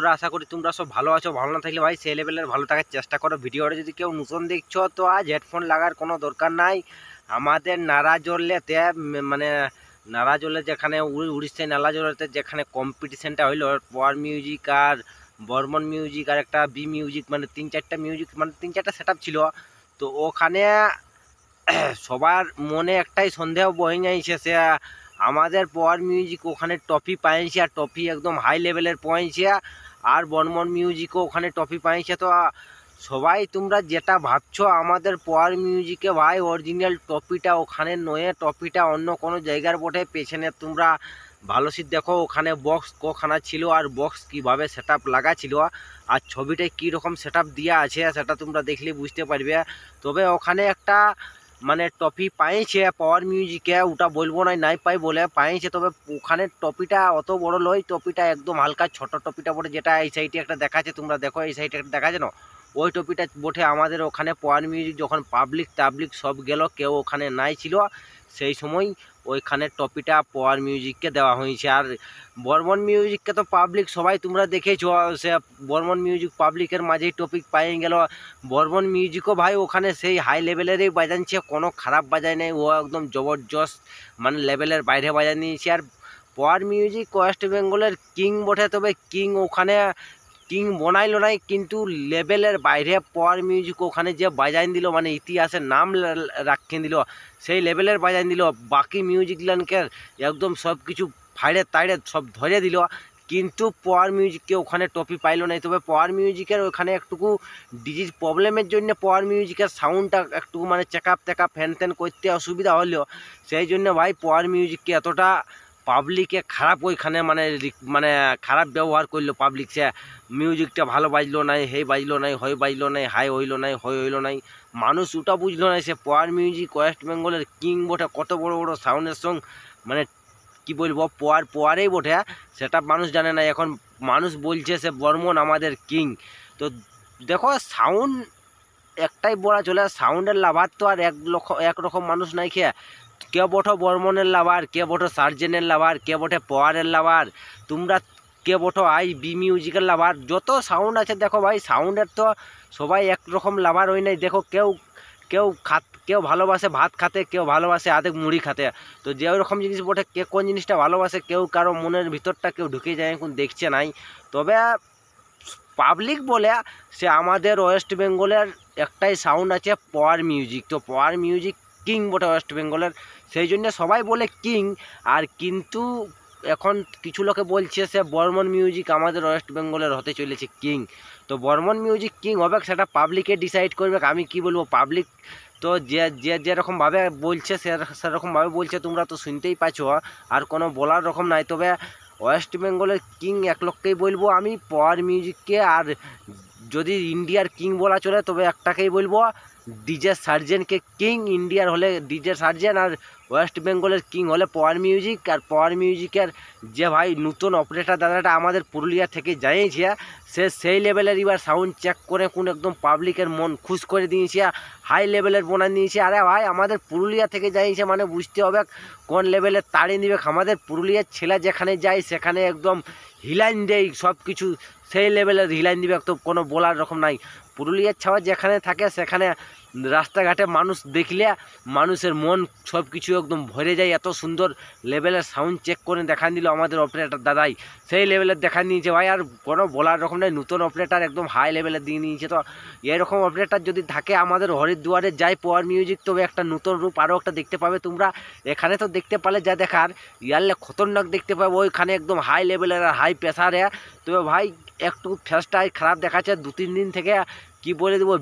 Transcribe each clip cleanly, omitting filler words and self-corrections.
বন্ধুরা, আশা করি তোমরা সব ভালো আছো। ভালো না থাকলে ভাই সেই লেভেলের ভালো থাকার চেষ্টা করো। ভিডিওটা যদি কেউ নতুন দেখছো তো আজ হেডফোন লাগার কোনো দরকার নাই। আমাদের নারাজলেতে মানে নারাজলে যেখানে উড়িষ্যায় নারাজলেতে যেখানে কম্পিটিশনটা হইলো পাওয়ার মিউজিক আর বর্মন মিউজিক আর একটা বি মিউজিক, মানে তিন চারটা সেট আপ ছিল। তো ওখানে সবার মনে একটাই সন্দেহ বয়ে যাইছে, সে আমাদের পাওয়ার মিউজিক ওখানে টপি পাইছে আর টপি একদম হাই লেভেলের পয়েছে, আর বর্মন মিউজিকও ওখানে টপি পাইছে। তো সবাই তোমরা যেটা ভাবছো আমাদের পাওয়ার মিউজিকে ভাই অরিজিনাল টপিটা ওখানে নয়, টপিটা অন্য কোনো জায়গার বটে। পেছনে তোমরা ভালো সিট দেখো, ওখানে বক্স কোখানা ছিল আর বক্স কিভাবে সেট আপ লাগা ছিল আর ছবিটায় কীরকম সেট আপ দেওয়া আছে সেটা তোমরা দেখলে বুঝতে পারবে। তবে ওখানে একটা মানে টপি পাইছে পাওয়ার মিউজিকে, ওটা বলবো নাই পাই বলে পাইছে। তবে ওখানে টপিটা অত বড় লয়, টপিটা একদম হালকা ছোট টপিটা বটে, যেটা এই সাইডে একটা দেখাচ্ছে তোমরা দেখো, এই সাইডে একটা দেখাচ্ছে না, ওই টপিটা বটে। আমাদের ওখানে পাওয়ার মিউজিক যখন পাবলিক সব গেল, কেউ ওখানে নাই ছিল, সেই সময় ওইখানে টপিটা পাওয়ার মিউজিককে দেওয়া হয়েছে। আর বর্মন মিউজিককে তো পাবলিক সবাই তোমরা দেখেছো, সে বর্মন মিউজিক পাবলিকের মাঝেই টপিক পাইয়ে গেল। বর্মন মিউজিকও ভাই ওখানে সেই হাই লেভেলেরই বাজাচ্ছে, কোনো খারাপ বাজায় নেই, ও একদম জবরদস্ত মানে লেভেলের বাইরে বাজায় নিয়েছে। আর পাওয়ার মিউজিক ওয়েস্ট বেঙ্গলের কিং বটে, তবে কিং ওখানে কিং বনাইলো নাই, কিন্তু লেভেলের বাইরে পাওয়ার মিউজিক ওখানে যে বাজাইন দিল, মানে ইতিহাসের নাম রাখিয়ে দিল, সেই লেভেলের বাজাইন দিল। বাকি মিউজিক লাইনকে একদম সব কিছু ফাইড়ে তাইড়ে সব ধরে দিল, কিন্তু পাওয়ার মিউজিককে ওখানে টপি পাইলো নাই। তবে পাওয়ার মিউজিকের ওখানে একটুকু ডিজিজ প্রবলেমের জন্য পাওয়ার মিউজিকের সাউন্ডটা একটু মানে চেকআপ ফ্যান ত্যান করতে অসুবিধা হলেও, সেই জন্য ভাই পাওয়ার মিউজিককে এতটা পাবলিকে খারাপ ওইখানে মানে মানে খারাপ ব্যবহার করলো পাবলিক। সে মিউজিকটা ভালো বাজলো নাই, হেই বাজলো নাই, হয় বাজলো নাই, হাই হইলো নাই, হইলো নাই, মানুষ ওটা বুঝলো না। সে পাওয়ার মিউজিক ওয়েস্ট বেঙ্গলের কিং বটে, কত বড় বড় সাউন্ডের সঙ্গ মানে কি বলবো পোয়ারেই বটে, সেটা মানুষ জানে না। এখন মানুষ বলছে সে বর্মন আমাদের কিং। তো দেখো সাউন্ড একটাই বলা চলে, সাউন্ডের লাভার তো আর একরকম মানুষ নাই। খেয়ে কে বটো বর্মনের লাভার, কে বটো সার্জেনের লাভার, কে বটে পাওয়ারের লাভার, তোমরা কে বটো আই বি মিউজিকের লাভার, যত সাউন্ড আছে দেখো ভাই সাউন্ডের তো সবাই একরকম লাভার হই নাই। দেখো কেউ ভালোবাসে ভাত খাতে, কেউ ভালোবাসে আধেক মুড়ি খাতে। তো যে ওরকম জিনিস বটে, কে কোন জিনিসটা ভালোবাসে কেউ কারো মনের ভিতরটা কেউ ঢুকে যায় এখন দেখছে নাই। তবে পাবলিক বলে সে আমাদের ওয়েস্ট বেঙ্গলের একটাই সাউন্ড আছে পাওয়ার মিউজিক, তো পাওয়ার মিউজিক কিং বটে ওয়েস্ট বেঙ্গলের, সেই জন্য সবাই বলে কিং। আর কিন্তু এখন কিছু লোকে বলছে সে বর্মন মিউজিক আমাদের ওয়েস্ট বেঙ্গলের হতে চলেছে কিং। তো বর্মন মিউজিক কিং হবে সেটা পাবলিকে ডিসাইড করবে, আমি কি বলবো। পাবলিক তো যেরকমভাবে বলছে সেরকমভাবে বলছে, তোমরা তো শুনতেই পাচ্ছ, আর কোনো বলার রকম নাই। তবে ওয়েস্ট বেঙ্গলের কিং এক লোককেই বলবো আমি, পাওয়ার মিউজিককে। আর যদি ইন্ডিয়ার কিং বলা চলে তবে একটাকেই বলবো, ডিজে সার্জেনকে কিং। ইন্ডিয়ার হলে ডিজে সার্জেন, আর ওয়েস্ট বেঙ্গলের কিং হলে পাওয়ার মিউজিক। আর পাওয়ার মিউজিকের যে ভাই নতুন অপারেটর দাদাটা আমাদের পুরুলিয়া থেকে জানিয়েছে, সে সেই লেভেলের এবার সাউন্ড চেক করে কোন একদম পাবলিকের মন খুশ করে দিয়েছে, হাই লেভেলের বোনা দিয়েছে। আরে ভাই আমাদের পুরুলিয়া থেকে জানিয়েছে মানে বুঝতে হবে কোন লেভেলের তাড়িয়ে দিবে। আমাদের পুরুলিয়ার ছেলে যেখানে যায় সেখানে একদম হিলাইন দেয় সব কিছু, সেই লেভেলের হিলাইন দিবে, একদম কোনো বলার রকম নাই। পুরুলিয়ার ছাওয়া যেখানে থাকে সেখানে রাস্তাঘাটে মানুষ দেখলে মানুষের মন সব কিছু একদম ভরে যায়। এত সুন্দর লেভেলের সাউন্ড চেক করে দেখান দিল আমাদের অপারেটর দাদাই, সেই লেভেলের দেখান দিয়েছে ভাই। আর কোনো বলার রকম নাই, নতুন অপারেটর একদম হাই লেভেলের দিয়ে নিয়েছে। তো এরকম অপারেটর যদি থাকে আমাদের হরিদ্বারে যায় পাওয়ার মিউজিক, তবে একটা নতুন রূপ আরও একটা দেখতে পাবে তোমরা। এখানে তো দেখতে পালে যা দেখার, ইয়ারলে খতরনাক দেখতে পাবে ওইখানে একদম হাই লেভেলের আর হাই প্রেসারে। তবে ভাই একটু ফেসটাই খারাপ দেখাচ্ছে 2-3 দিন থেকে, কি বলে দেবো,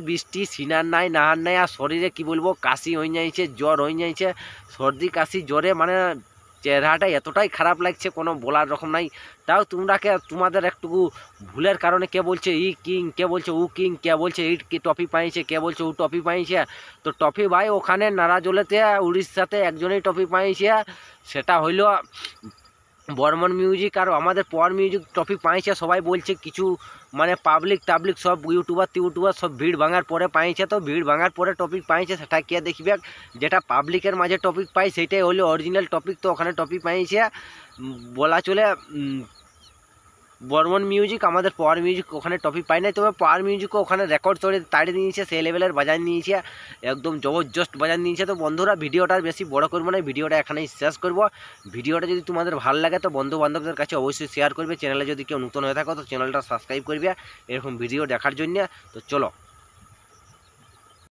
বৃষ্টি সিনার নাই নাহার নাই, আর শরীরে কি বলবো কাশি হয়ে যাইছে, জ্বর হয়ে যাইছে, সর্দি কাশি জ্বরে মানে চেহারাটা এতটাই খারাপ লাগছে কোনো বলার রকম নাই। তাও তোমাদের একটুকু ভুলের কারণে কে বলছে ই কিং, কে বলছে উ কিং, কে বলছে ই কি টপি পাইছে, কে বলছে উ টপি পাইছে। তো টপি ভাই ওখানে নারাজলেতে উড়িষ্যাতে একজনই টপি পাইছে, সেটা হইল বর্মন মিউজিক। আর আমাদের পাওয়ার মিউজিক টপিক পাইছে সবাই বলছে কিছু মানে পাবলিক সব ইউটিউবার সব ভিড় ভাঙার পরে পাইছে। তো ভিড় ভাঙার পরে টপিক পাইছে সেটা কে দেখবে, যেটা পাবলিকের মাঝে টপিক পাই সেটাই হলো অরিজিনাল টপিক। তো ওখানে টপিক পাইছে বলা চলে বর্মন মিউজিক, আমাদের পাওয়ার মিউজিক ওখানে টপিক পাই নাই, তবে পাওয়ার মিউজিকও ওখানে রেকর্ড করে তাড়িয়ে নিয়েছে, সেই লেভেলের বাজার নিয়েছে, একদম জবরদস্ত বাজার নিয়েছে। তো বন্ধুরা ভিডিওটা বেশি বড় করবো না, ভিডিওটা এখানেই শেষ করব। ভিডিওটা যদি তোমাদের ভালো লাগে তো বন্ধু বান্ধবদের কাছে অবশ্যই শেয়ার করবে। চ্যানেলে যদি কেউ নতুন হয়ে থাকো তো চ্যানেলটা সাবস্ক্রাইব করবে এরকম ভিডিও দেখার জন্য। তো চলো।